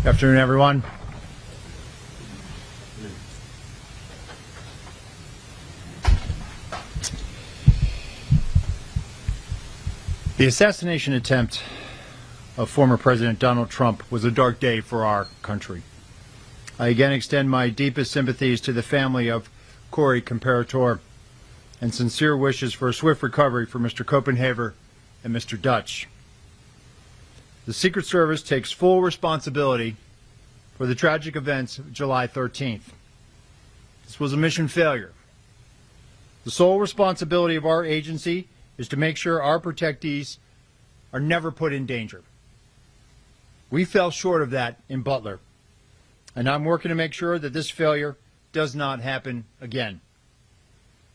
Afternoon, everyone. The assassination attempt of former President Donald Trump was a dark day for our country. I again extend my deepest sympathies to the family of Corey Comparator and sincere wishes for a swift recovery for Mr. Copenhaver and Mr. Dutch. The Secret Service takes full responsibility for the tragic events of July 13th. This was a mission failure. The sole responsibility of our agency is to make sure our protectees are never put in danger. We fell short of that in Butler, and I'm working to make sure that this failure does not happen again.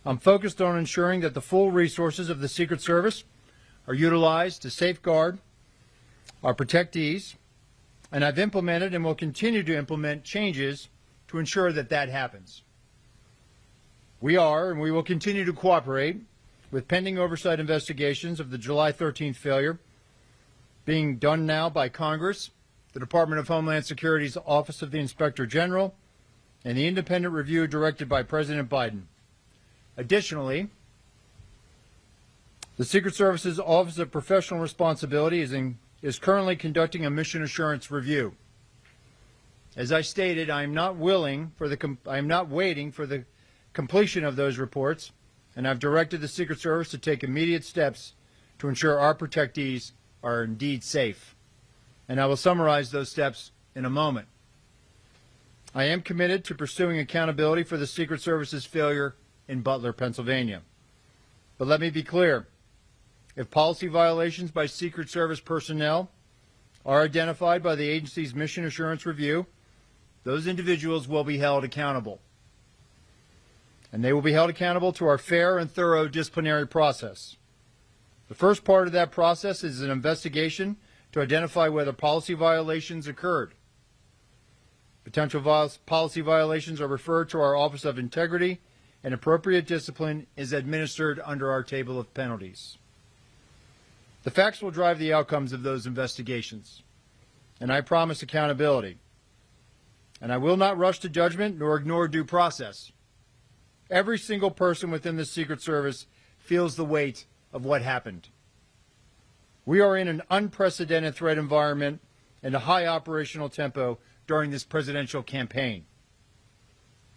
I'm focused on ensuring that the full resources of the Secret Service are utilized to safeguard our protectees, and I've implemented and will continue to implement changes to ensure that that happens. We are and we will continue to cooperate with pending oversight investigations of the July 13th failure being done now by Congress, the Department of Homeland Security's Office of the Inspector General, and the independent review directed by President Biden. Additionally, the Secret Service's Office of Professional Responsibility is currently conducting a mission assurance review. As I stated, I am not waiting for the completion of those reports, and I've directed the Secret Service to take immediate steps to ensure our protectees are indeed safe. And I will summarize those steps in a moment. I am committed to pursuing accountability for the Secret Service's failure in Butler, Pennsylvania. But let me be clear. If policy violations by Secret Service personnel are identified by the agency's mission assurance review, those individuals will be held accountable. And they will be held accountable to our fair and thorough disciplinary process. The first part of that process is an investigation to identify whether policy violations occurred. Potential policy violations are referred to our Office of Integrity, and appropriate discipline is administered under our table of penalties. The facts will drive the outcomes of those investigations, and I promise accountability. And I will not rush to judgment nor ignore due process. Every single person within the Secret Service feels the weight of what happened. We are in an unprecedented threat environment and a high operational tempo during this presidential campaign.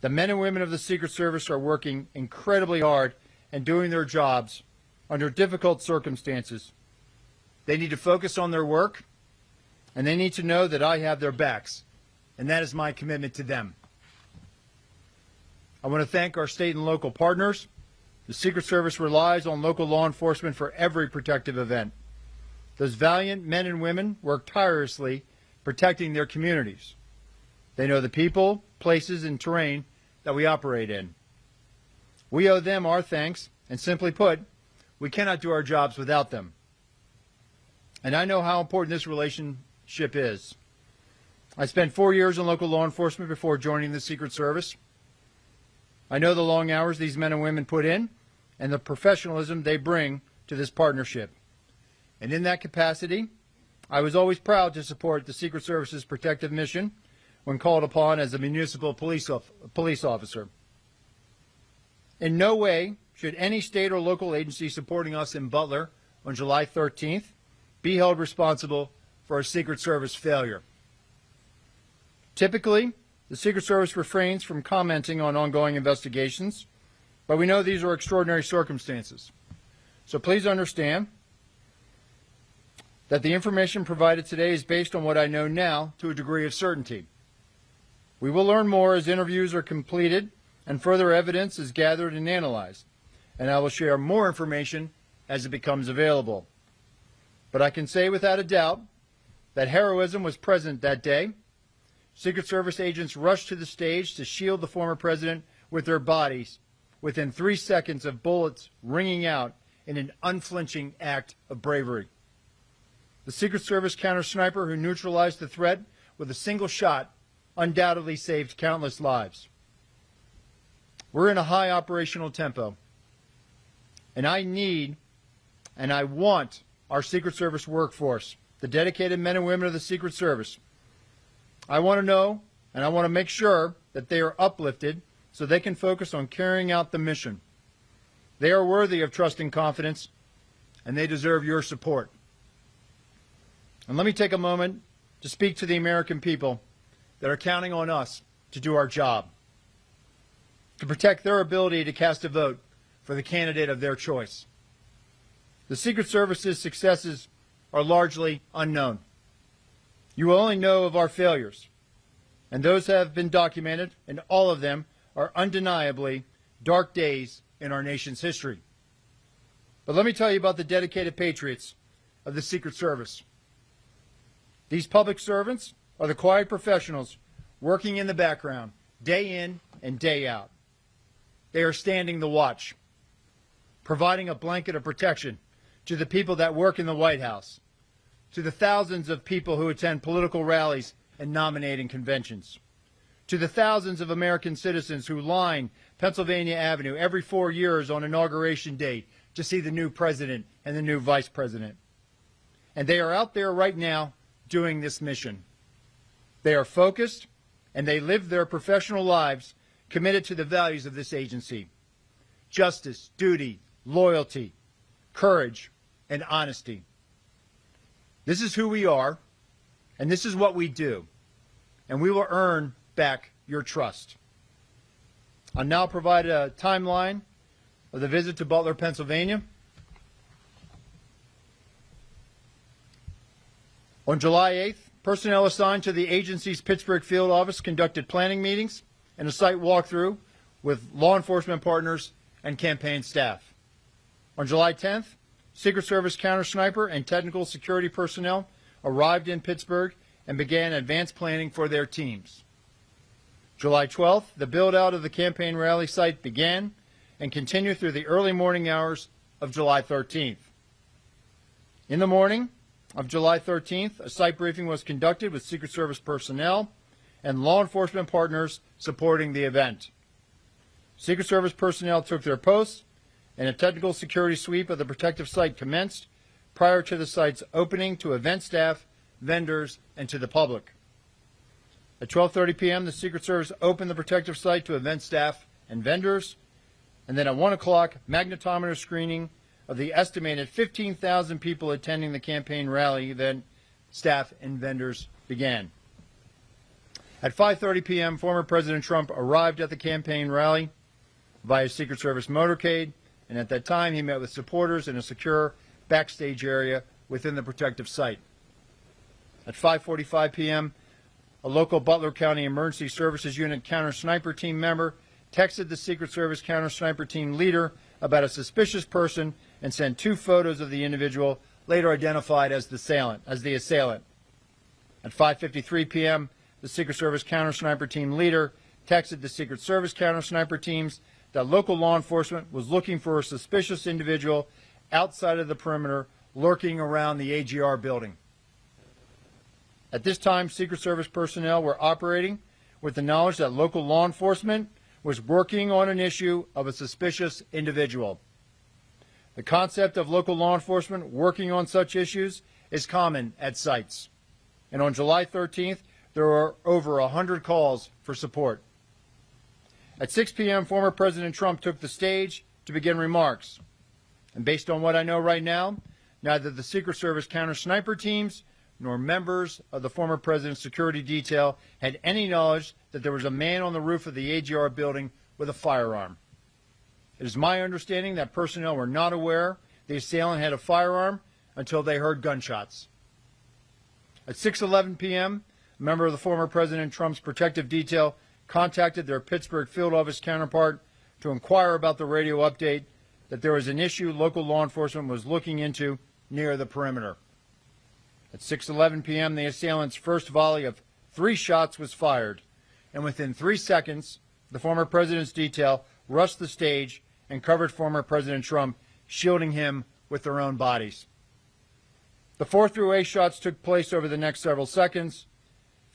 The men and women of the Secret Service are working incredibly hard and doing their jobs under difficult circumstances. They need to focus on their work, and they need to know that I have their backs, and that is my commitment to them. I want to thank our state and local partners. The Secret Service relies on local law enforcement for every protective event. Those valiant men and women work tirelessly protecting their communities. They know the people, places, and terrain that we operate in. We owe them our thanks, and simply put, we cannot do our jobs without them. And I know how important this relationship is. I spent 4 years in local law enforcement before joining the Secret Service. I know the long hours these men and women put in and the professionalism they bring to this partnership. And in that capacity, I was always proud to support the Secret Service's protective mission when called upon as a municipal police officer. In no way should any state or local agency supporting us in Butler on July 13th be held responsible for a Secret Service failure. Typically, the Secret Service refrains from commenting on ongoing investigations, but we know these are extraordinary circumstances. So please understand that the information provided today is based on what I know now to a degree of certainty. We will learn more as interviews are completed and further evidence is gathered and analyzed, and I will share more information as it becomes available. But I can say without a doubt that heroism was present that day. Secret Service agents rushed to the stage to shield the former president with their bodies within 3 seconds of bullets ringing out in an unflinching act of bravery. The Secret Service counter-sniper who neutralized the threat with a single shot undoubtedly saved countless lives. We're in a high operational tempo, and I need and I want our Secret Service workforce, the dedicated men and women of the Secret Service. I want to know and I want to make sure that they are uplifted so they can focus on carrying out the mission. They are worthy of trust and confidence, and they deserve your support. And let me take a moment to speak to the American people that are counting on us to do our job, to protect their ability to cast a vote for the candidate of their choice. The Secret Service's successes are largely unknown. You will only know of our failures, and those have been documented, and all of them are undeniably dark days in our nation's history. But let me tell you about the dedicated patriots of the Secret Service. These public servants are the quiet professionals working in the background, day in and day out. They are standing the watch, providing a blanket of protection to the people that work in the White House, to the thousands of people who attend political rallies and nominating conventions, to the thousands of American citizens who line Pennsylvania Avenue every 4 years on Inauguration Day to see the new president and the new vice president. And they are out there right now doing this mission. They are focused, and they live their professional lives committed to the values of this agency: justice, duty, loyalty, courage, and honesty. This is who we are, and this is what we do, and we will earn back your trust. I'll now provide a timeline of the visit to Butler, Pennsylvania. On July 8th, personnel assigned to the agency's Pittsburgh field office conducted planning meetings and a site walkthrough with law enforcement partners and campaign staff. On July 10th, Secret Service counter-sniper and technical security personnel arrived in Pittsburgh and began advanced planning for their teams. July 12th, the build-out of the campaign rally site began and continued through the early morning hours of July 13th. In the morning of July 13th, a site briefing was conducted with Secret Service personnel and law enforcement partners supporting the event. Secret Service personnel took their posts, and a technical security sweep of the protective site commenced prior to the site's opening to event staff, vendors, and to the public. At 12:30 p.m., the Secret Service opened the protective site to event staff and vendors, and then at 1 o'clock, magnetometer screening of the estimated 15,000 people attending the campaign rally event, staff, and vendors began. At 5:30 p.m., former President Trump arrived at the campaign rally via Secret Service motorcade, and at that time he met with supporters in a secure backstage area within the protective site. At 5:45 p.m., a local Butler County Emergency Services Unit counter-sniper team member texted the Secret Service counter-sniper team leader about a suspicious person and sent 2 photos of the individual, later identified as the assailant. At 5:53 p.m., the Secret Service counter-sniper team leader texted the Secret Service counter-sniper teams that local law enforcement was looking for a suspicious individual outside of the perimeter lurking around the AGR building. At this time, Secret Service personnel were operating with the knowledge that local law enforcement was working on an issue of a suspicious individual. The concept of local law enforcement working on such issues is common at sites. And on July 13th, there were over 100 calls for support. At 6 p.m., former President Trump took the stage to begin remarks. And based on what I know right now, neither the Secret Service counter-sniper teams nor members of the former president's security detail had any knowledge that there was a man on the roof of the AGR building with a firearm. It is my understanding that personnel were not aware the assailant had a firearm until they heard gunshots. At 6:11 p.m., a member of the former President Trump's protective detail contacted their Pittsburgh field office counterpart to inquire about the radio update that there was an issue local law enforcement was looking into near the perimeter. At 6:11 p.m., the assailant's first volley of 3 shots was fired, and within 3 seconds, the former president's detail rushed the stage and covered former President Trump, shielding him with their own bodies. The 4 through 8 shots took place over the next several seconds.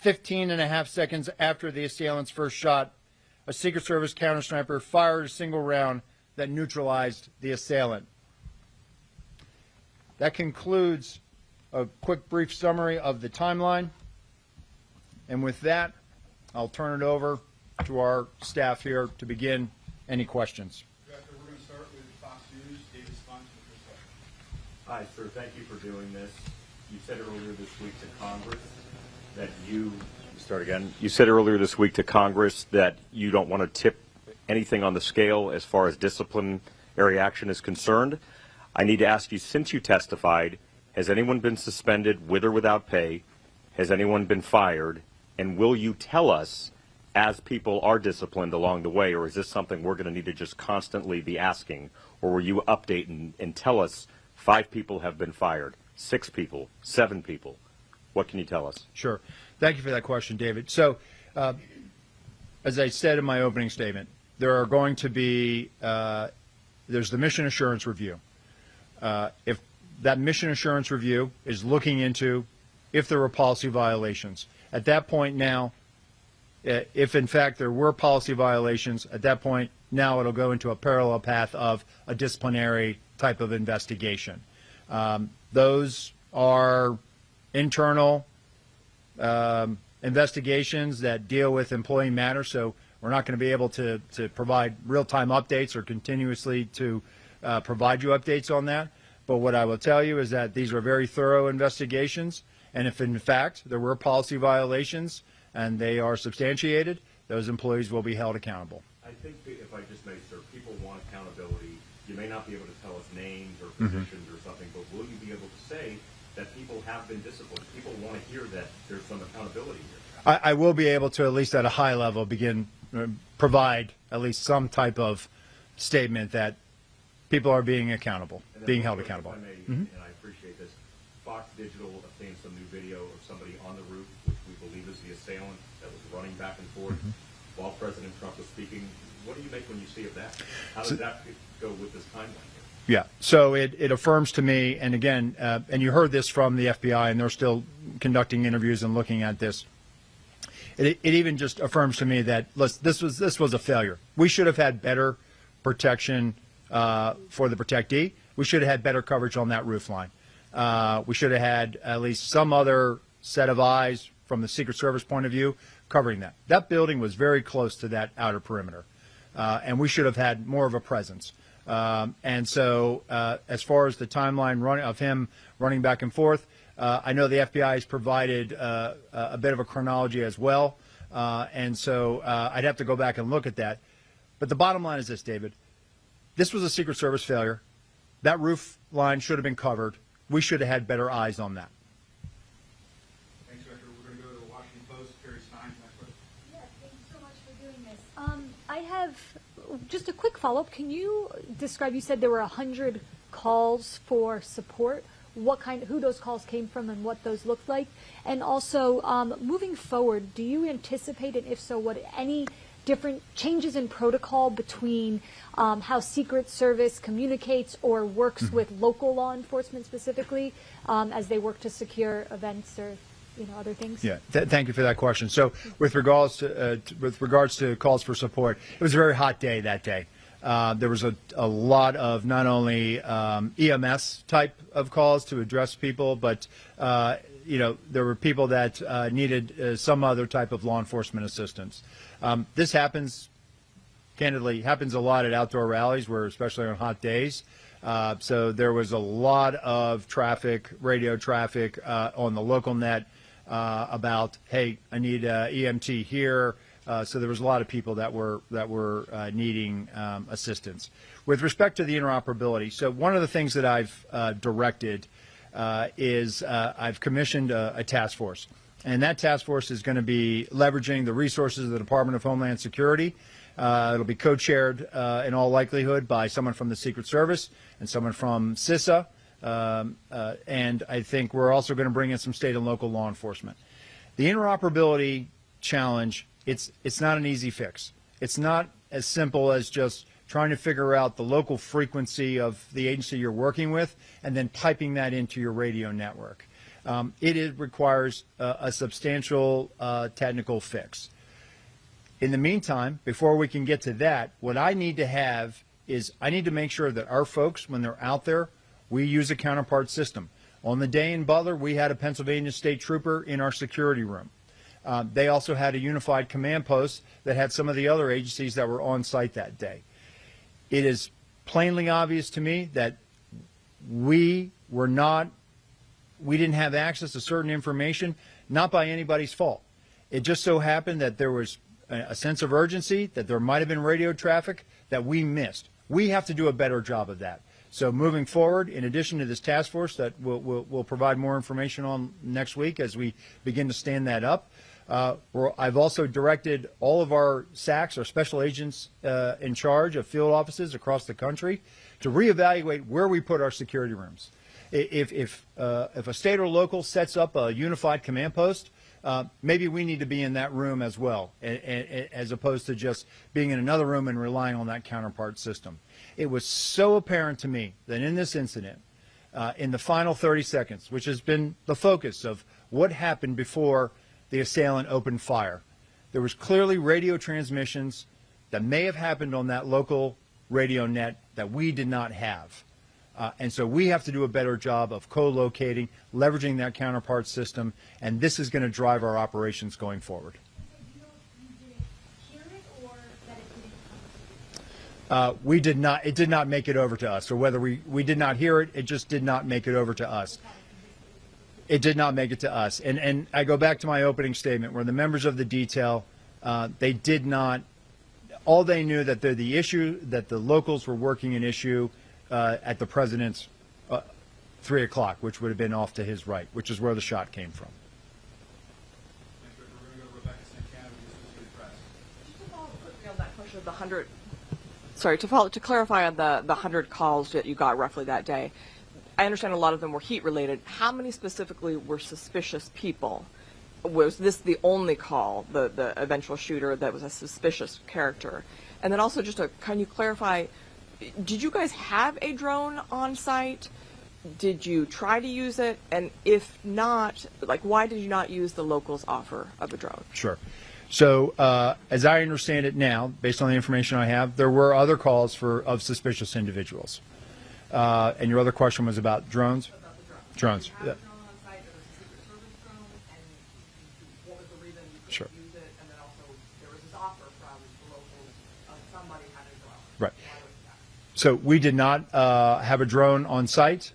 15.5 seconds after the assailant's first shot, a Secret Service counter-sniper fired a single round that neutralized the assailant. That concludes a quick, brief summary of the timeline. And with that, I'll turn it over to our staff here to begin any questions. Director, we're going to start with Fox News. David Spons for the first question. Hi, sir. Thank you for doing this. You said earlier this week to Congress that you said earlier this week to Congress that you don't want to tip anything on the scale as far as disciplinary action is concerned. I need to ask you, since you testified, has anyone been suspended with or without pay? Has anyone been fired? And will you tell us as people are disciplined along the way, or is this something we're going to need to just constantly be asking? Or will you update and tell us 5 people have been fired, 6 people, 7 people? What can you tell us? Sure. Thank you for that question, David. So, as I said in my opening statement, there are going to be, there's the mission assurance review. If that mission assurance review is looking into if there were policy violations, at that point now, if in fact there were policy violations, at that point now it'll go into a parallel path of a disciplinary type of investigation. Those are internal investigations that deal with employee matters, so we're not going to be able to provide real-time updates or continuously to provide you updates on that. But what I will tell you is that these are very thorough investigations, and if in fact there were policy violations and they are substantiated, those employees will be held accountable. I think, if I just may, sir, people want accountability. You may not be able to tell us names or positions or something, but will you be able to say that people have been disciplined? People want to hear that there's some accountability here. I will be able to, at least at a high level, provide at least some type of statement that people are being accountable, being held accountable. If I may, and I appreciate this, Fox Digital obtained some new video of somebody on the roof, which we believe is the assailant that was running back and forth while President Trump was speaking. What do you make when you see of that? How does that go with this timeline here? Yeah, so it affirms to me, and again, and you heard this from the FBI, and they're still conducting interviews and looking at this. It even just affirms to me that this was a failure. We should have had better protection for the protectee. We should have had better coverage on that roof line. We should have had at least some other set of eyes from the Secret Service point of view covering that. That building was very close to that outer perimeter, and we should have had more of a presence. And so as far as the timeline of him running back and forth, I know the FBI has provided a bit of a chronology as well, and so I'd have to go back and look at that. But the bottom line is this, David. This was a Secret Service failure. That roof line should have been covered. We should have had better eyes on that. Thanks, Director. We're going to go to the Washington Post. Carrie Stein, next question. Yeah, thank you so much for doing this. I have just a quick follow-up. Can you describe, you said there were 100 calls for support, who those calls came from and what those looked like? And also, moving forward, do you anticipate, and if so, what any different changes in protocol between how Secret Service communicates or works with local law enforcement specifically as they work to secure events or other things? Yeah, thank you for that question. So with regards to calls for support, it was a very hot day that day. There was a lot of not only EMS type of calls to address people, but there were people that needed some other type of law enforcement assistance. This candidly happens a lot at outdoor rallies, especially on hot days. So there was a lot of traffic, radio traffic on the local net about, hey, I need EMT here. So there was a lot of people that were needing assistance. With respect to the interoperability, so one of the things that I've directed is I've commissioned a task force. And that task force is going to be leveraging the resources of the Department of Homeland Security. It'll be co-chaired in all likelihood by someone from the Secret Service and someone from CISA. And I think we're also going to bring in some state and local law enforcement. The interoperability challenge, it's not an easy fix. It's not as simple as just trying to figure out the local frequency of the agency you're working with and then piping that into your radio network. It requires a substantial technical fix. In the meantime, before we can get to that, what I need to have is I need to make sure that our folks, when they're out there, we use a counterpart system. On the day in Butler, we had a Pennsylvania State Trooper in our security room. They also had a unified command post that had some of the other agencies that were on site that day. It is plainly obvious to me that we didn't have access to certain information, not by anybody's fault. It just so happened that there was a sense of urgency, that there might have been radio traffic that we missed. We have to do a better job of that. So moving forward, in addition to this task force that we'll provide more information on next week as we begin to stand that up, I've also directed all of our SACs, our special agents in charge of field offices across the country, to reevaluate where we put our security rooms. If a state or local sets up a unified command post, maybe we need to be in that room as well, as opposed to just being in another room and relying on that counterpart system. It was so apparent to me that in this incident, in the final 30 seconds, which has been the focus of what happened before the assailant opened fire, there was clearly radio transmissions that may have happened on that local radio net that we did not have. And so we have to do a better job of co-locating, leveraging that counterpart system, and this is going to drive our operations going forward. We did not. It did not make it over to us, or whether we did not hear it, it just did not make it over to us. It did not make it to us. And I go back to my opening statement where the members of the detail, they did not, all they knew that the issue, that the locals were working an issue at the president's 3 o'clock, which would have been off to his right, which is where the shot came from. Thanks, Rick. We're going to go to Rebecca Santana with the Associated Press. Just to follow quickly on that question of the 100, to clarify on the 100 calls that you got roughly that day, I understand a lot of them were heat related. How many specifically were suspicious people? Was this the only call, the eventual shooter, that was a suspicious character? And then also can you clarify, did you guys have a drone on site? Did you try to use it? And if not, why did you not use the locals' offer of a drone? Sure. So as I understand it now, based on the information I have, there were other calls of suspicious individuals. And your other question was about drones? About the Drones. You had a drone on site, there was a Secret Service drone, and what was the reason you couldn't Sure. use it? And then also there was this offer from the locals of somebody having a drone. Right. Why was that? So we did not have a drone on site.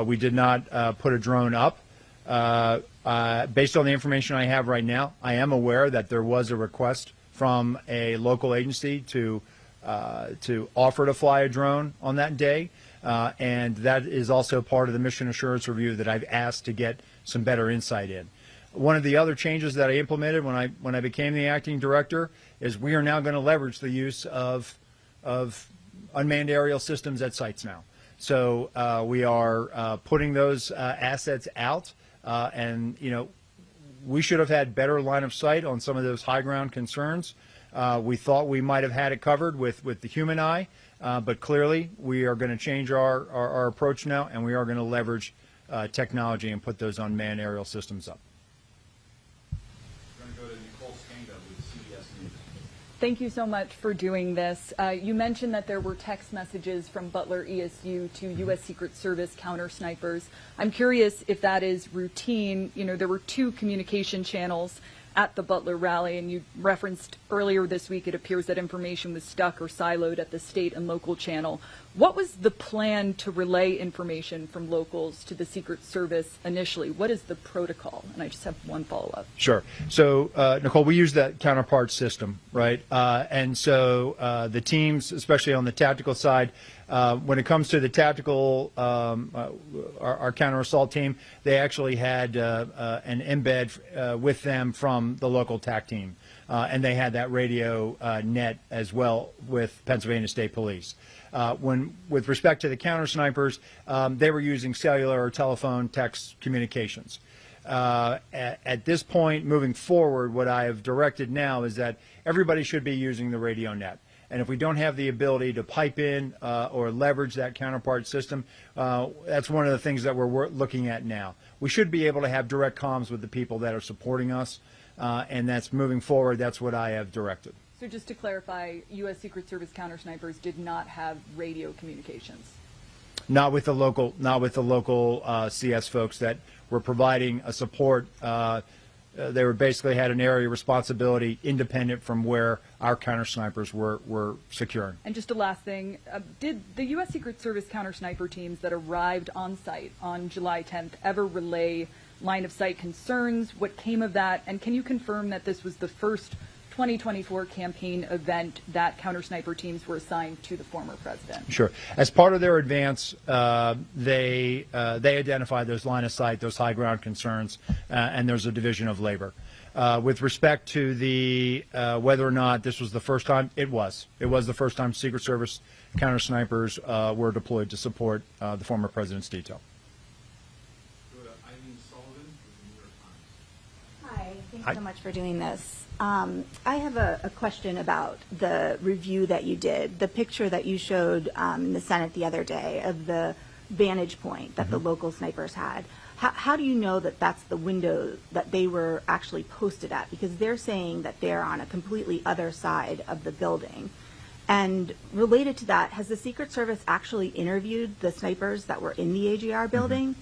We did not put a drone up. Based on the information I have right now, I am aware that there was a request from a local agency to offer to fly a drone on that day. And that is also part of the mission assurance review that I've asked to get some better insight in. One of the other changes that I implemented when I became the acting director is we are now going to leverage the use of unmanned aerial systems at sites now. So we are putting those assets out, and we should have had better line of sight on some of those high ground concerns. We thought we might have had it covered with the human eye. But clearly, we are going to change our approach now, and we are going to leverage technology and put those unmanned aerial systems up. We're going to go to Nicole Skanga with CBS News. Thank you so much for doing this. You mentioned that there were text messages from Butler ESU to U.S. Secret Service counter snipers. I'm curious if that is routine. There were 2 communication channels at the Butler rally, and you referenced earlier this week it appears that information was stuck or siloed at the state and local channel. What was the plan to relay information from locals to the Secret Service initially? What is the protocol? And I just have one follow-up. Sure. So, Nicole, we use that counterpart system, right? And so the teams, especially on the tactical side, when it comes to the tactical, our counter-assault team, they actually had an embed with them from the local TAC team. And they had that radio net as well with Pennsylvania State Police. With respect to the counter snipers, they were using cellular or telephone text communications. At this point, moving forward, what I have directed now is that everybody should be using the radio net. And if we don't have the ability to pipe in or leverage that counterpart system, that's one of the things that we're looking at now. We should be able to have direct comms with the people that are supporting us, and that's moving forward. That's what I have directed. So just to clarify, U.S. Secret Service counter snipers did not have radio communications. Not with the local CS folks that were providing a support they were basically had an area of responsibility independent from where our counter snipers were securing. And just a last thing, did the U.S. Secret Service counter sniper teams that arrived on site on July 10th ever relay line of sight concerns? What came of that? And can you confirm that this was the first 2024 campaign event that counter sniper teams were assigned to the former president? Sure. As part of their advance, they identified those line of sight, those high ground concerns, and there's a division of labor. With respect to the whether or not this was the first time, it was. It was the first time Secret Service counter snipers were deployed to support the former president's detail. Go to Eileen Sullivan with the New York Times. Hi, thanks Hi. so much for doing this. I have a question about the review that you did, the picture that you showed in the Senate the other day of the vantage point that the local snipers had. How do you know that that's the window that they were actually posted at? Because they're saying that they're on a completely other side of the building. And related to that, has the Secret Service actually interviewed the snipers that were in the AGR building?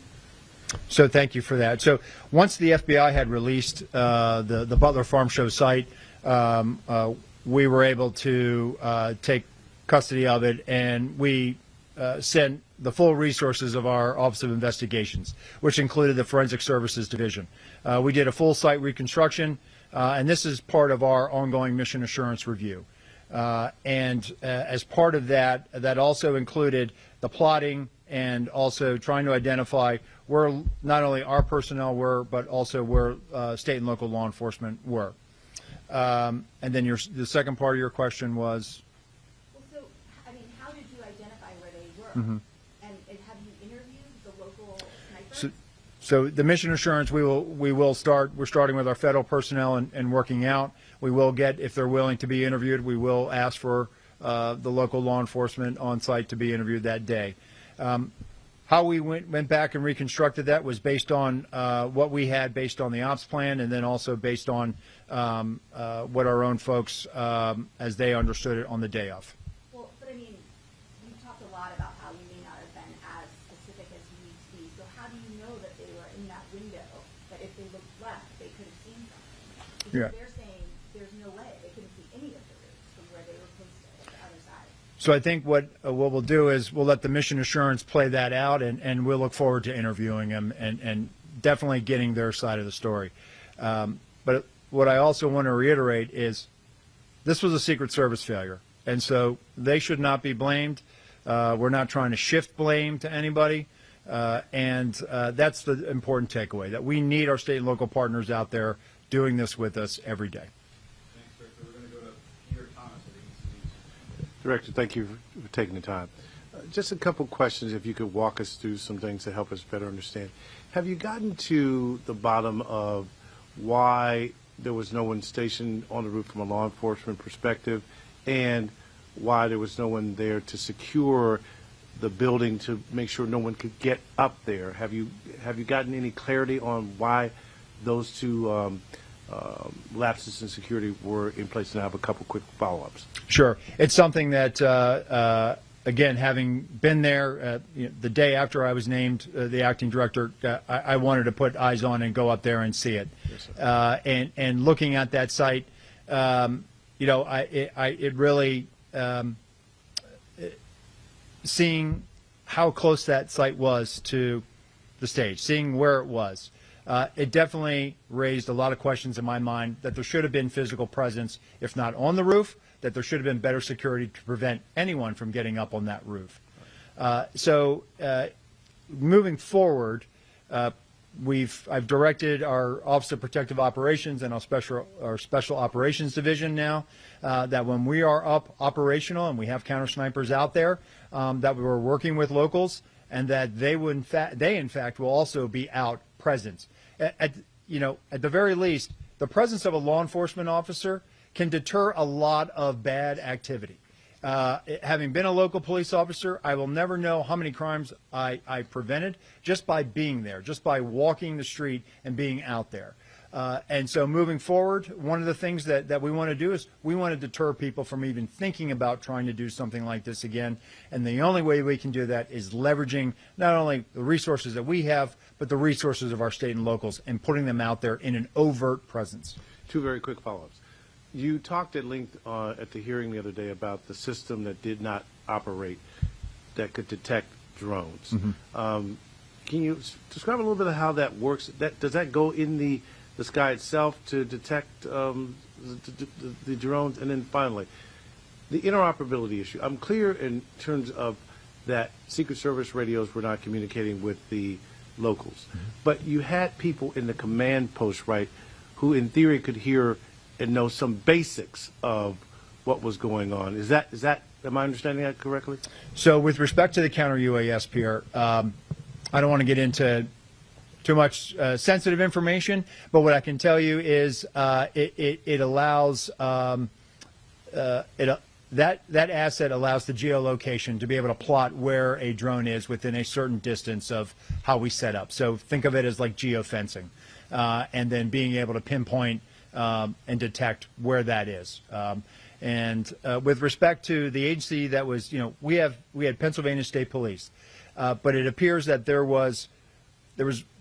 So thank you for that. So once the FBI had released the Butler Farm Show site, we were able to take custody of it, and we sent the full resources of our Office of Investigations, which included the Forensic Services Division. We did a full site reconstruction, and this is part of our ongoing mission assurance review. And as part of that, that also included the plotting and also trying to identify where not only our personnel were, but also where state and local law enforcement were. And then the second part of your question was? Well, so, I mean, how did you identify where they were? And have you interviewed the local snipers? So the mission assurance, we're starting with our federal personnel and working out. We will get, if they're willing to be interviewed, we will ask for the local law enforcement on site to be interviewed that day. How we went back and reconstructed that was based on what we had based on the ops plan, and then also based on what our own folks, as they understood it on the day of. Well, but I mean, you talked a lot about how you may not have been as specific as you need to be. So how do you know that they were in that window, that if they looked left, they could have seen something? Because Yeah. they're saying there's no way they couldn't see any of the roofs from where they were posted at the other side. So I think what we'll do is we'll let the mission assurance play that out, and we'll look forward to interviewing them and definitely getting their side of the story. But what I also want to reiterate is this was a Secret Service failure, and so they should not be blamed. We're not trying to shift blame to anybody, and that's the important takeaway, that we need our state and local partners out there doing this with us every day. Thanks, Director. We're going to go to Peter Thomas at ABC News. Director, thank you for taking the time. Just a couple questions, if you could walk us through some things to help us better understand. Have you gotten to the bottom of why there was no one stationed on the roof from a law enforcement perspective, and why there was no one there to secure the building to make sure no one could get up there? Have you gotten any clarity on why those two lapses in security were in place? And I have a couple quick follow-ups. Sure. It's something that, again, having been there the day after I was named the acting director, I wanted to put eyes on and go up there and see it. Yes, And looking at that site, it really, seeing how close that site was to the stage, seeing where it was, it definitely raised a lot of questions in my mind that there should have been physical presence, if not on the roof, that there should have been better security to prevent anyone from getting up on that roof. So moving forward, I've directed our Office of Protective Operations and our Special Operations Division now that when we are up operational and we have counter snipers out there, that we're working with locals, and that they in fact will also be out present. At the very least, the presence of a law enforcement officer can deter a lot of bad activity. Having been a local police officer, I will never know how many crimes I prevented just by being there, just by walking the street and being out there. And so moving forward, one of the things that we want to do is we want to deter people from even thinking about trying to do something like this again. And the only way we can do that is leveraging not only the resources that we have, but the resources of our state and locals and putting them out there in an overt presence. Two very quick follow-ups. You talked at length at the hearing the other day about the system that did not operate that could detect drones. Can you describe a little bit of how that works? Does that go in the sky itself to detect the drones? And then finally, the interoperability issue. I'm clear in terms of that Secret Service radios were not communicating with the locals. But you had people in the command post, right, who in theory could hear and know some basics of what was going on. Is that am I understanding that correctly? So with respect to the counter UAS, Pierre, I don't want to get into too much sensitive information, but what I can tell you is it allows that asset allows the geolocation to be able to plot where a drone is within a certain distance of how we set up. So think of it as like geofencing, and then being able to pinpoint and detect where that is. And with respect to the agency that was, we had Pennsylvania State Police, but it appears that there was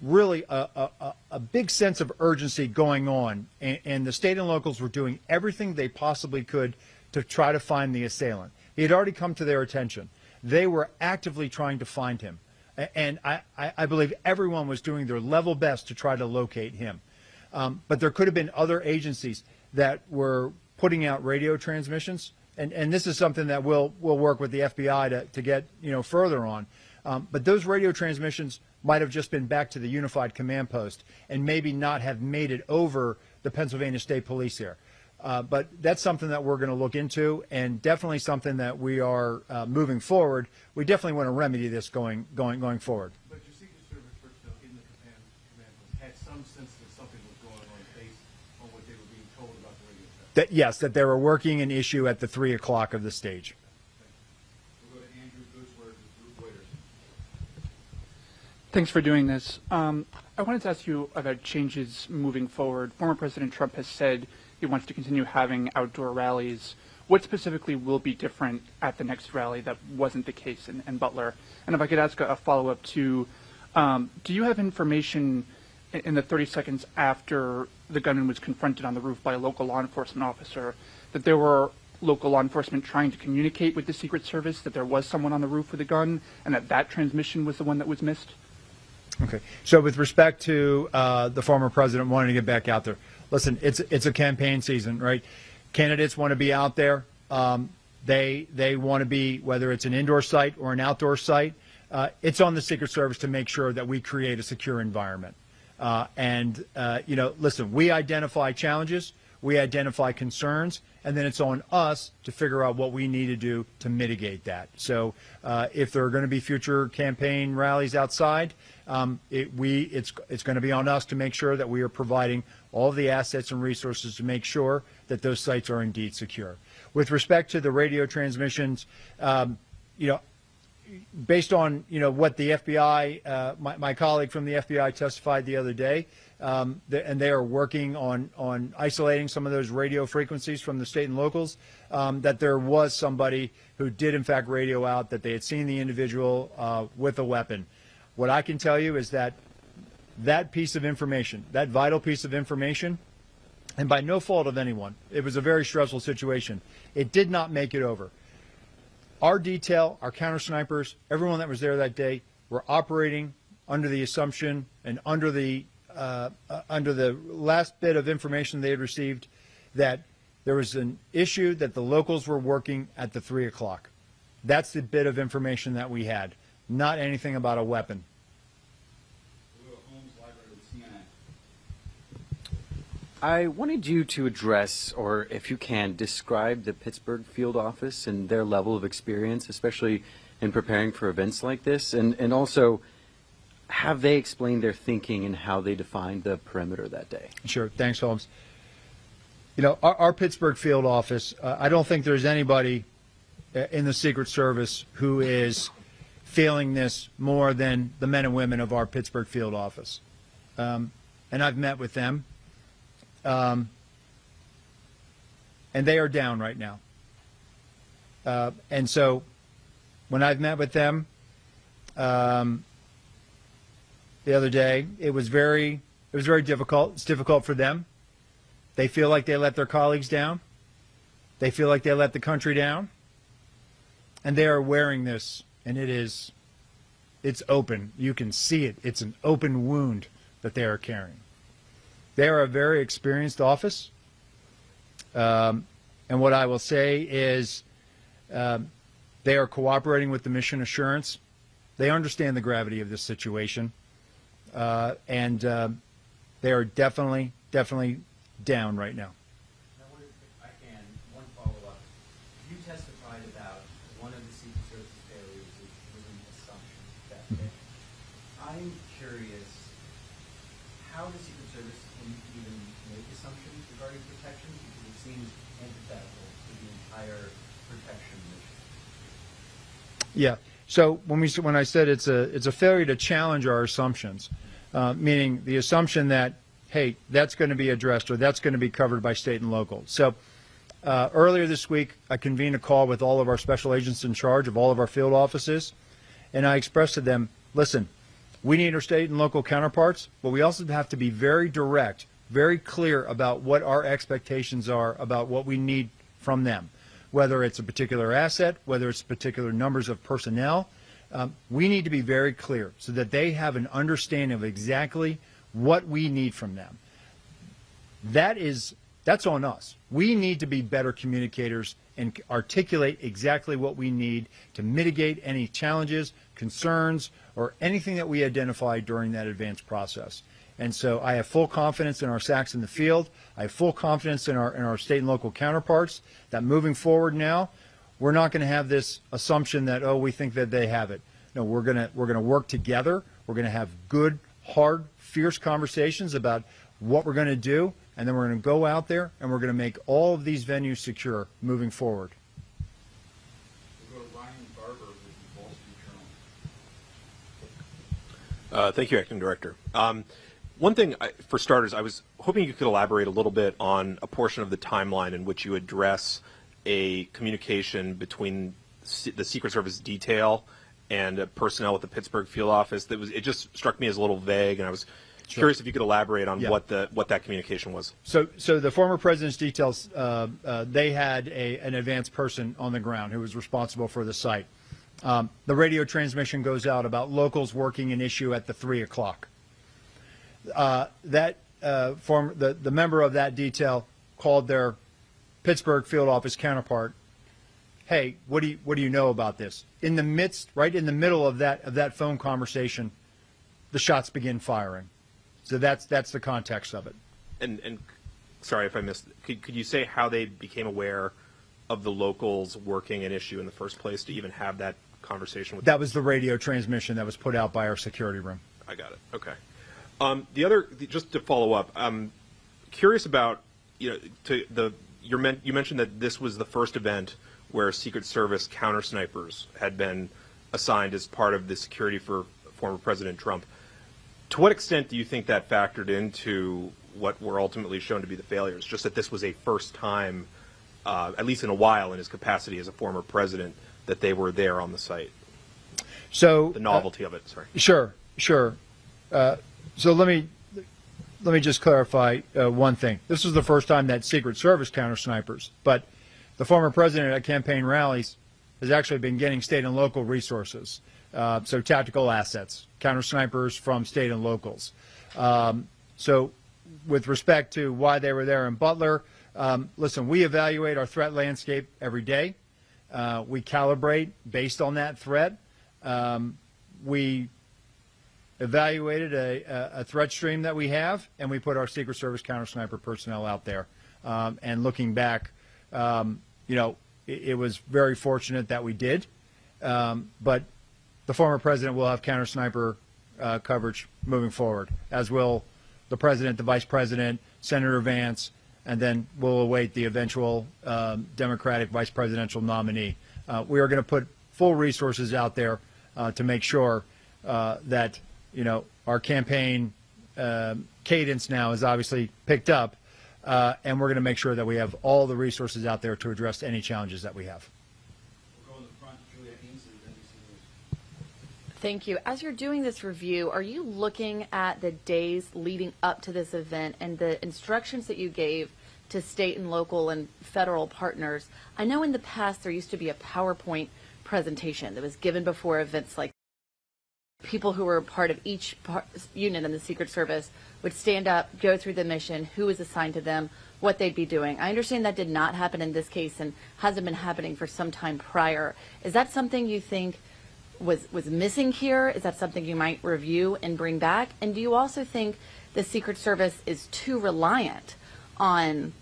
really a big sense of urgency going on, and the state and locals were doing everything they possibly could to try to find the assailant. He had already come to their attention. They were actively trying to find him, and I believe everyone was doing their level best to try to locate him. But there could have been other agencies that were putting out radio transmissions, and this is something that we'll work with the FBI to get further on. But those radio transmissions might have just been back to the unified command post and maybe not have made it over the Pennsylvania State Police here. But that's something that we're going to look into, and definitely something that we are moving forward. We definitely want to remedy this going forward. But your Secret Service personnel in the command post had some sense that something was going on based on what they were being told about the radio test. Yes, that they were working an issue at the 3 o'clock of the stage. We'll go to Andrew Bootsworth with Group Waiters. Thanks for doing this. I wanted to ask you about changes moving forward. Former President Trump has said he wants to continue having outdoor rallies. What specifically will be different at the next rally that wasn't the case in Butler? And if I could ask a follow-up to, do you have information in the 30 seconds after the gunman was confronted on the roof by a local law enforcement officer that there were local law enforcement trying to communicate with the Secret Service that there was someone on the roof with a gun and that transmission was the one that was missed? Okay. So with respect to the former president wanting to get back out there, listen, it's a campaign season, right? Candidates want to be out there. They want to be, whether it's an indoor site or an outdoor site, it's on the Secret Service to make sure that we create a secure environment. Listen, we identify challenges, we identify concerns, and then it's on us to figure out what we need to do to mitigate that. So if there are going to be future campaign rallies outside, it's going to be on us to make sure that we are providing all the assets and resources to make sure that those sites are indeed secure. With respect to the radio transmissions, based on what the FBI, my colleague from the FBI testified the other day, and they are working on isolating some of those radio frequencies from the state and locals, that there was somebody who did in fact radio out that they had seen the individual with a weapon. What I can tell you is that piece of information, that vital piece of information, and by no fault of anyone, it was a very stressful situation. It did not make it over. Our detail, our counter snipers, everyone that was there that day, were operating under the assumption and under the last bit of information they had received that there was an issue that the locals were working at the 3 o'clock. That's the bit of information that we had, not anything about a weapon. We'll go to Holmes Library with CNN. I wanted you to address, or if you can, describe the Pittsburgh field office and their level of experience, especially in preparing for events like this, and also have they explained their thinking and how they defined the perimeter that day? Sure. Thanks, Holmes. Our Pittsburgh field office, I don't think there's anybody in the Secret Service who is feeling this more than the men and women of our Pittsburgh field office. And I've met with them. and they are down right now. And so when I've met with them the other day, it was very difficult. It's difficult for them. They feel like they let their colleagues down. They feel like they let the country down. And they are wearing this, and it's open. You can see it. It's an open wound that they are carrying. They are a very experienced office. And what I will say is they are cooperating with the mission assurance. They understand the gravity of this situation. And they are definitely down right now. Now, if I can, one follow-up. You testified about one of the Secret Service failures was an assumption that day. I'm curious, how the Secret Service can even make assumptions regarding protections, because it seems antithetical to the entire protection mission. Yeah. So when I said it's a failure to challenge our assumptions, meaning the assumption that, hey, that's going to be addressed or that's going to be covered by state and local. So earlier this week, I convened a call with all of our special agents in charge of all of our field offices, and I expressed to them, listen, we need our state and local counterparts, but we also have to be very direct, very clear about what our expectations are about what we need from them. Whether it's a particular asset, whether it's particular numbers of personnel, we need to be very clear so that they have an understanding of exactly what we need from them. That's on us. We need to be better communicators and articulate exactly what we need to mitigate any challenges, concerns, or anything that we identify during that advanced process. And so I have full confidence in our SACs in the field. I have full confidence in our state and local counterparts that moving forward now, we're not going to have this assumption that, oh, we think that they have it. No, we're going to work together. We're going to have good, hard, fierce conversations about what we're going to do, and then we're going to go out there and we're going to make all of these venues secure moving forward. We'll go to Ryan Barber with the Wall Street Journal. Thank you, Acting Director. One thing, for starters, I was hoping you could elaborate a little bit on a portion of the timeline in which you address a communication between the Secret Service detail and personnel at the Pittsburgh field office. It just struck me as a little vague, and I was curious if you could elaborate on what that communication was. So the former president's details, they had an advanced person on the ground who was responsible for the site. The radio transmission goes out about locals working an issue at the 3 o'clock. The member of that detail called their Pittsburgh field office counterpart. Hey, what do you know about this? Right in the middle of that phone conversation, the shots begin firing. So that's the context of it. And sorry if I missed. Could you say how they became aware of the locals working an issue in the first place to even have that conversation with them? That was the radio transmission that was put out by our security room. I got it. Okay. Just to follow up, I'm curious about, you mentioned that this was the first event where Secret Service counter snipers had been assigned as part of the security for former President Trump. To what extent do you think that factored into what were ultimately shown to be the failures? Just that this was a first time, at least in a while, in his capacity as a former president, that they were there on the site. So the novelty of it. Sorry. Sure. So let me just clarify one thing. This was the first time that Secret Service counter snipers, but the former president at campaign rallies has actually been getting state and local resources, so tactical assets, counter snipers from state and locals. So with respect to why they were there in Butler, listen, we evaluate our threat landscape every day. We calibrate based on that threat. We evaluated a threat stream that we have, and we put our Secret Service counter sniper personnel out there. And looking back, it was very fortunate that we did. But the former president will have counter sniper coverage moving forward, as will the president, the vice president, Senator Vance, and then we'll await the eventual Democratic vice presidential nominee. We are going to put full resources out there to make sure that our campaign cadence now is obviously picked up, and we're going to make sure that we have all the resources out there to address any challenges that we have. We'll go in the front, Julia Haynes, and NBC News. Thank you. As you're doing this review, are you looking at the days leading up to this event and the instructions that you gave to state and local and federal partners? I know in the past there used to be a PowerPoint presentation that was given before events like people who were part of each unit in the Secret Service would stand up, go through the mission, who was assigned to them, what they'd be doing. I understand that did not happen in this case and hasn't been happening for some time prior. Is that something you think was missing here? Is that something you might review and bring back? And do you also think the Secret Service is too reliant on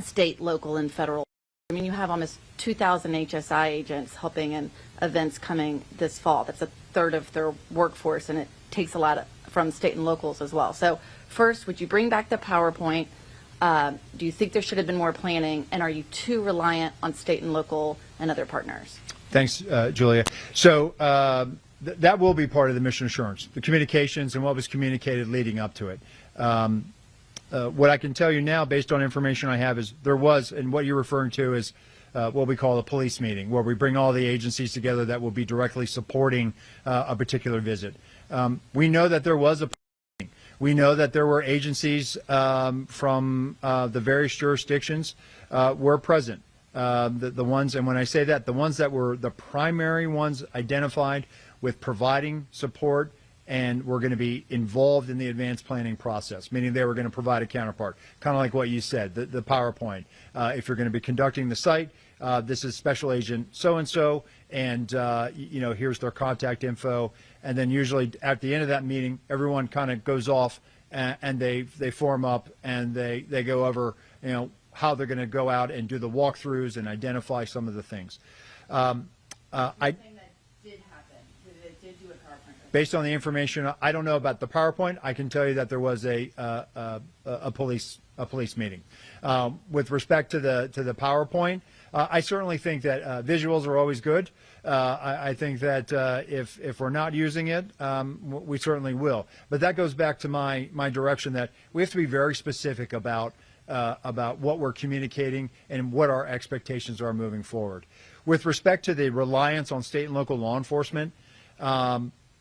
state, local, and federal? I mean, you have almost 2,000 HSI agents helping in events coming this fall. That's a third of their workforce, and it takes a lot from state and locals as well. So first, would you bring back the PowerPoint? Do you think there should have been more planning? And are you too reliant on state and local and other partners? Thanks, Julia. So that will be part of the mission assurance, the communications and what was communicated leading up to it. What I can tell you now, based on information I have, is there was, and what you're referring to is what we call a police meeting, where we bring all the agencies together that will be directly supporting a particular visit. We know that there was a meeting. We know that there were agencies from the various jurisdictions were present. The ones, and when I say that, the ones that were the primary ones identified with providing support and were going to be involved in the advanced planning process, meaning they were going to provide a counterpart, kind of like what you said, the PowerPoint. If you're going to be conducting the site, this is Special Agent so-and-so, and here's their contact info. And then usually at the end of that meeting, everyone kind of goes off and they form up and they go over, how they're going to go out and do the walkthroughs and identify some of the things. Based on the information, I don't know about the PowerPoint. I can tell you that there was a police meeting. With respect to the PowerPoint, I certainly think that visuals are always good. I think that if we're not using it, we certainly will. But that goes back to my direction that we have to be very specific about what we're communicating and what our expectations are moving forward. With respect to the reliance on state and local law enforcement,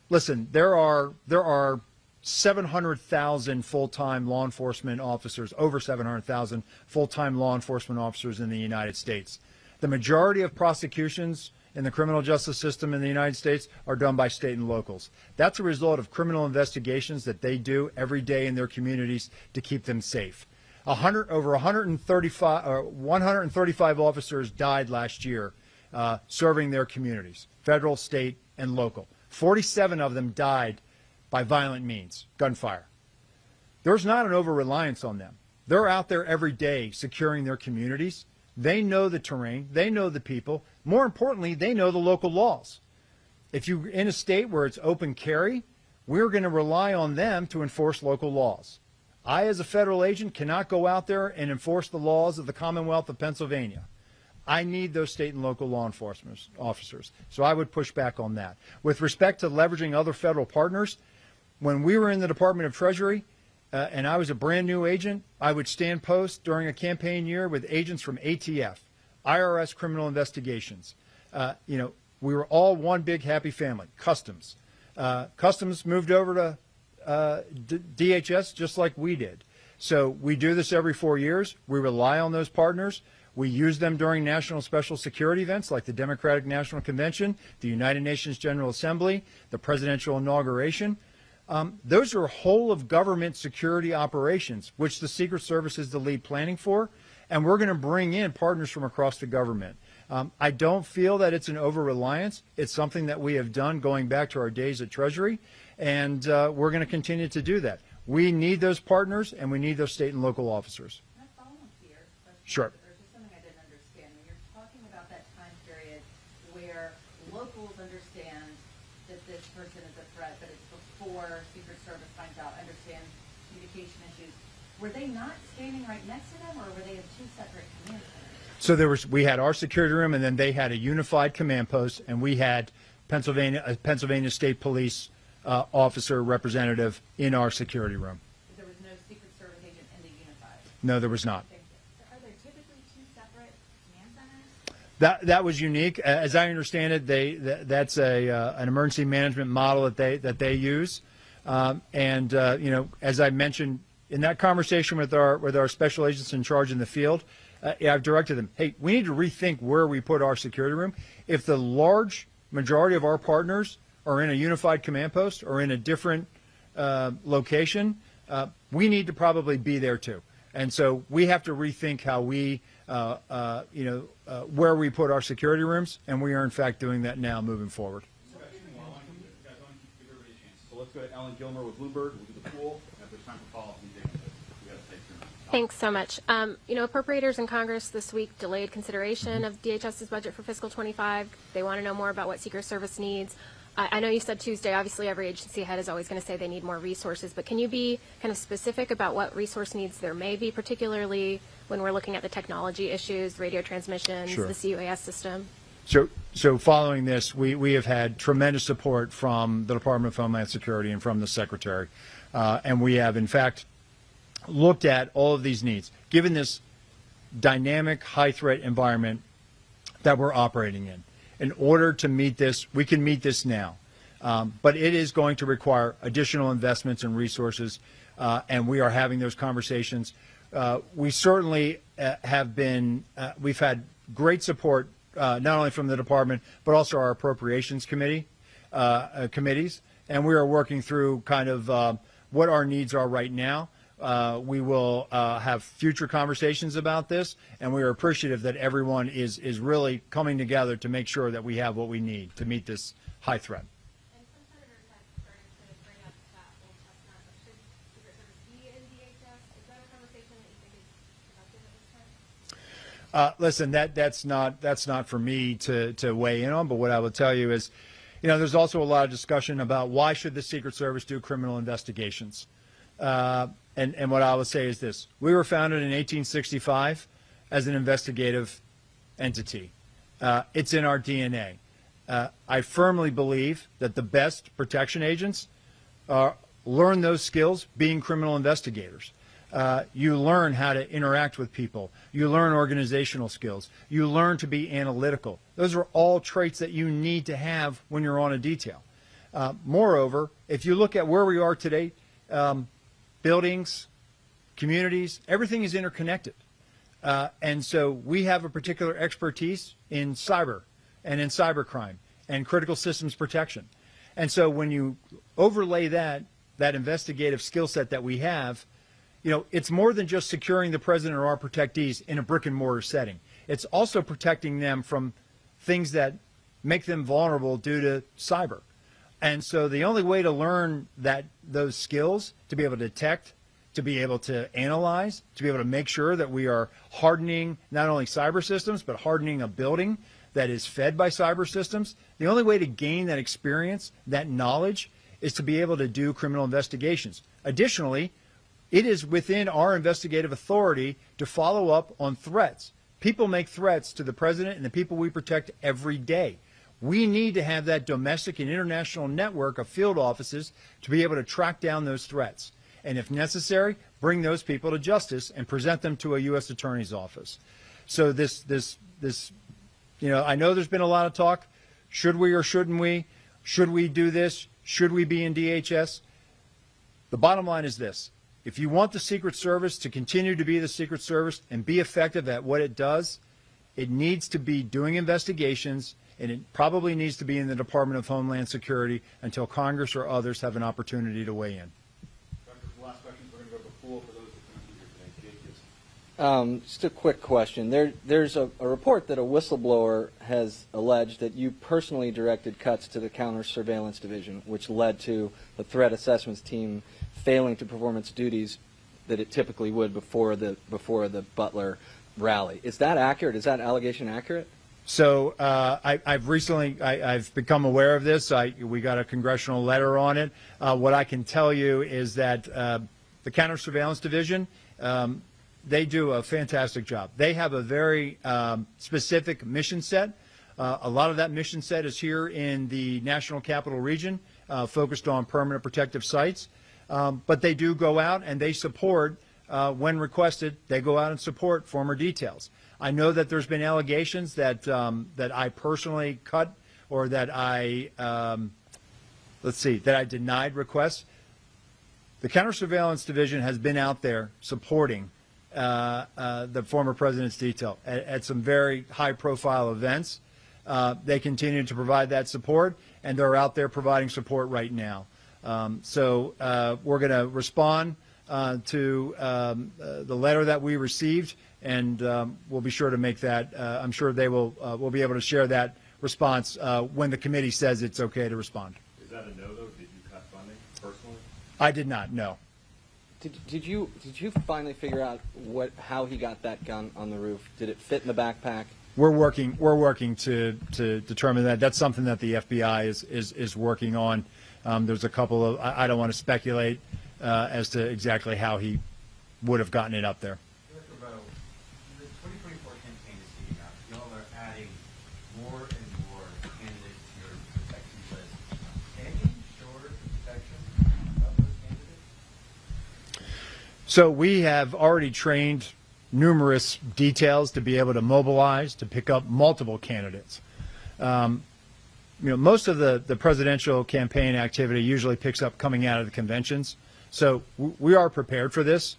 listen, there are 700,000 full-time law enforcement officers, over 700,000 full-time law enforcement officers in the United States. The majority of prosecutions in the criminal justice system in the United States are done by state and locals. That's a result of criminal investigations that they do every day in their communities to keep them safe. Over 135 officers died last year serving their communities, federal, state, and local. 47 of them died by violent means, gunfire. There's not an over-reliance on them. They're out there every day securing their communities. They know the terrain. They know the people. More importantly, they know the local laws. If you're in a state where it's open carry, we're going to rely on them to enforce local laws. I, as a federal agent, cannot go out there and enforce the laws of the Commonwealth of Pennsylvania. I need those state and local law enforcement officers. So I would push back on that. With respect to leveraging other federal partners, when we were in the Department of Treasury and I was a brand new agent, I would stand post during a campaign year with agents from ATF, IRS Criminal Investigations. We were all one big happy family. Customs. Customs moved over to DHS just like we did. So we do this every 4 years. We rely on those partners. We use them during national special security events like the Democratic National Convention, the United Nations General Assembly, the presidential inauguration. Those are whole of government security operations, which the Secret Service is the lead planning for, and we're going to bring in partners from across the government. I don't feel that it's an over-reliance. It's something that we have done going back to our days at Treasury, and we're going to continue to do that. We need those partners, and we need those state and local officers. Can I follow up here? Sure. There's just something I didn't understand. When you're talking about that time period where locals understand that this person is a threat, but it's before Secret Service finds out, understand communication issues, were they not standing right next to them, or were they in two separate command centers? So we had our security room, and then they had a unified command post, and we had Pennsylvania State Police officer representative in our security room. There was no Secret Service agent in the unified? No, there was not. Are there typically two separate command centers? That was unique. As I understand it, that's an emergency management model that they use. As I mentioned in that conversation with our special agents in charge in the field, I've directed them, hey, we need to rethink where we put our security room. If the large majority of our partners are in a unified command post or in a different location, we need to probably be there too. And so we have to rethink how we, where we put our security rooms, and we are in fact doing that now moving forward. So let's go to Ellen Gilmer with Bluebird. We'll do the pool. If there's time for follow-up, we got to take through. Thanks so much. Appropriators in Congress this week delayed consideration of DHS's budget for fiscal 25. They want to know more about what Secret Service needs. I know you said Tuesday, obviously every agency head is always going to say they need more resources, but can you be kind of specific about what resource needs there may be, particularly when we're looking at the technology issues, radio transmissions, Sure. the CUAS system? So following this, we have had tremendous support from the Department of Homeland Security and from the Secretary. And we have, in fact, looked at all of these needs. Given this dynamic, high-threat environment that we're operating in order to meet this, we can meet this now. But it is going to require additional investments and resources, and we are having those conversations. We certainly we've had great support not only from the department, but also our appropriations committees, and we are working through kind of what our needs are right now. We will have future conversations about this, and we are appreciative that everyone is really coming together to make sure that we have what we need to meet this high threat. And some senators have started to bring up that whole chestnut, but should Secret Service be in DHS? Is that a conversation that you think is productive at this time? Listen, that's not for me to weigh in on, but what I will tell you is, there's also a lot of discussion about why should the Secret Service do criminal investigations. And what I will say is this. We were founded in 1865 as an investigative entity. It's in our DNA. I firmly believe that the best protection agents learn those skills being criminal investigators. You learn how to interact with people. You learn organizational skills. You learn to be analytical. Those are all traits that you need to have when you're on a detail. Moreover, if you look at where we are today, buildings, communities, everything is interconnected. And so we have a particular expertise in cyber and in cybercrime and critical systems protection. And so when you overlay that investigative skill set that we have, it's more than just securing the president or our protectees in a brick and mortar setting. It's also protecting them from things that make them vulnerable due to cyber. And so the only way to learn those skills, to be able to detect, to be able to analyze, to be able to make sure that we are hardening not only cyber systems, but hardening a building that is fed by cyber systems, the only way to gain that experience, that knowledge, is to be able to do criminal investigations. Additionally, it is within our investigative authority to follow up on threats. People make threats to the president and the people we protect every day. We need to have that domestic and international network of field offices to be able to track down those threats. And if necessary, bring those people to justice and present them to a U.S. Attorney's office. So I know there's been a lot of talk. Should we or shouldn't we? Should we do this? Should we be in DHS? The bottom line is this. If you want the Secret Service to continue to be the Secret Service and be effective at what it does, it needs to be doing investigations, and it probably needs to be in the Department of Homeland Security until Congress or others have an opportunity to weigh in. Doctor, for the last questions, we're going to go to the pool for those who couldn't be here today. Jake, yes. Just a quick question. There's a report that a whistleblower has alleged that you personally directed cuts to the Counter Surveillance Division, which led to the threat assessments team failing to perform its duties that it typically would before the Butler rally. Is that accurate? Is that allegation accurate? So I've become aware of this. We got a congressional letter on it. What I can tell you is that the Counter Surveillance Division, they do a fantastic job. They have a very specific mission set. A lot of that mission set is here in the National Capital Region, focused on permanent protective sites. But they do go out and they support when requested, they go out and support former details. I know that there's been allegations that that I personally cut or that I that I denied requests. The Counter-Surveillance Division has been out there supporting the former president's detail at some very high-profile events. They continue to provide that support, and they're out there providing support right now. So we're going to respond to the letter that we received, and we'll be sure to make that. I'm sure they will. We'll be able to share that response when the committee says it's okay to respond. Is that a no, though? Did you cut funding personally? I did not. No. Did you finally figure out how he got that gun on the roof? Did it fit in the backpack? We're working to determine that. That's something that the FBI is working on. There's a couple of, I don't want to speculate as to exactly how he would have gotten it up there. Director Rowe, the 2024 campaign is heating up. Y'all are adding more and more candidates to your protection list. Can you ensure the protection of those candidates? So we have already trained numerous details to be able to mobilize, to pick up multiple candidates. Most of the presidential campaign activity usually picks up coming out of the conventions. So we are prepared for this.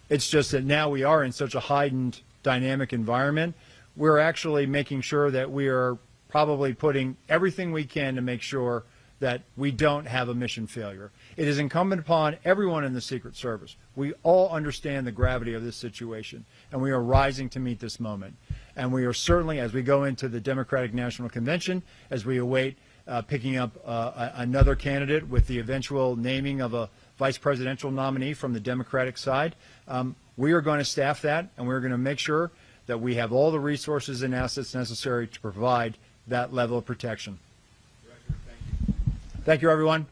It's just that now we are in such a heightened dynamic environment. We're actually making sure that we are probably putting everything we can to make sure that we don't have a mission failure. It is incumbent upon everyone in the Secret Service. We all understand the gravity of this situation, and we are rising to meet this moment. And we are certainly, as we go into the Democratic National Convention, as we await picking up another candidate with the eventual naming of a vice presidential nominee from the Democratic side, we are going to staff that, and we're going to make sure that we have all the resources and assets necessary to provide that level of protection. Director, thank you. Thank you, everyone.